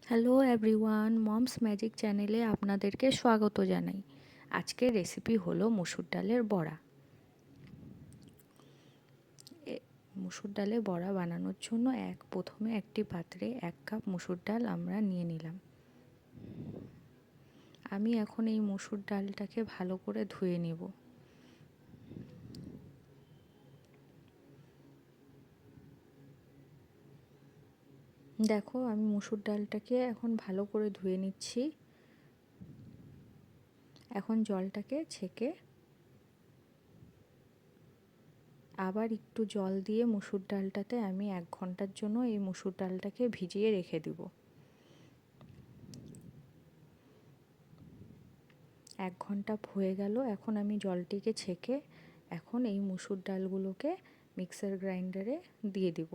Hello everyone, moms magic চ্যানেলে আপনাদেরকে স্বাগত জানাই। আজকের রেসিপি হলো মসুর ডালের বড়া। মসুর ডালের বড়া বানানোর জন্য প্রথমে একটি পাত্রে 1 কাপ মসুর ডাল আমরা নিয়ে নিলাম। আমি এখন এই মসুর ডালটাকে ভালো করে ধুয়ে নেব। দেখো, আমি মসুর ডালটাকে এখন ভালো করে ধুয়ে নিচ্ছি। এখন জলটাকে ছেঁকে আবার একটু জল দিয়ে মসুর ডালটাতে আমি 1 ঘন্টার জন্য এই মসুর ডালটাকে ভিজিয়ে রেখে দেব। 1 ঘন্টা হয়ে গেল। এখন আমি জলটিকে ছেঁকে এখন এই মসুর ডালগুলোকে মিক্সার গ্রাইন্ডারে দিয়ে দেব।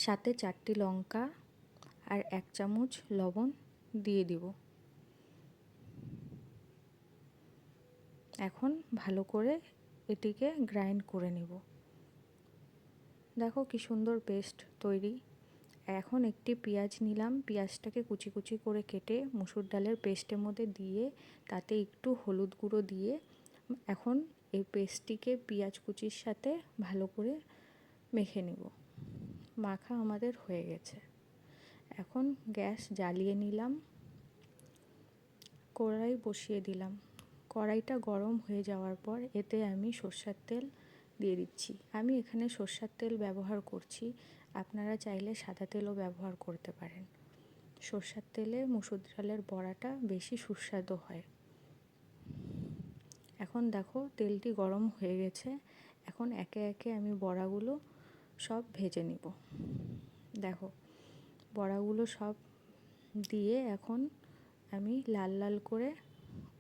সাথে 4টি লঙ্কা আর 1 চামচ লবণ দিয়ে দিব। এখন ভালো করে এটিকে গ্রাইন্ড করে নেব। দেখো কি সুন্দর পেস্ট তৈরি। এখন একটি পেঁয়াজ নিলাম, পেঁয়াজটাকে কুচি কুচি করে কেটে মসুর ডালের পেস্টের মধ্যে দিয়ে তাতে একটু হলুদ গুঁড়ো দিয়ে এখন এই পেস্টটিকে পেঁয়াজ কুচির সাথে ভালো করে মেখে নেব। মাখা আমাদের হয়ে গেছে। এখন গ্যাস জ্বালিয়ে নিলাম, কড়াই বসিয়ে দিলাম। কড়াইটা গরম হয়ে যাওয়ার পর এতে আমি সরষের তেল দিয়ে দিচ্ছি। আমি এখানে সরষের তেল ব্যবহার করছি, আপনারা চাইলে সাদা তেলও ব্যবহার করতে পারেন। সরষের তেলে মসুর ডালের বড়াটা বেশি সুস্বাদু হয়। এখন দেখো তেলটি গরম হয়ে গেছে। এখন একে একে আমি বড়াগুলো সব ভেজে নিব। দেখো, বড়াগুলো সব দিয়ে এখন আমি লাল লাল করে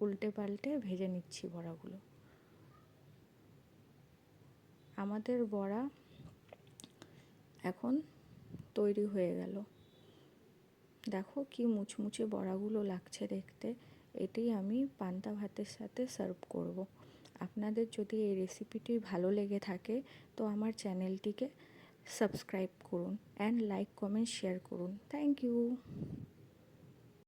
উল্টে পাল্টে ভেজে নিচ্ছি বড়াগুলো। আমাদের বড়া এখন তৈরি হয়ে গেল। দেখো কি মুচমুচে বড়াগুলো লাগছে দেখতে। এটি আমি পান্তা ভাতের সাথে সার্ভ করব। আপনাদের যদি এই রেসিপিটি ভালো লেগে থাকে তো আমার চ্যানেলটিকে সাবস্ক্রাইব করুন অ্যান্ড লাইক কমেন্ট শেয়ার করুন। Thank you.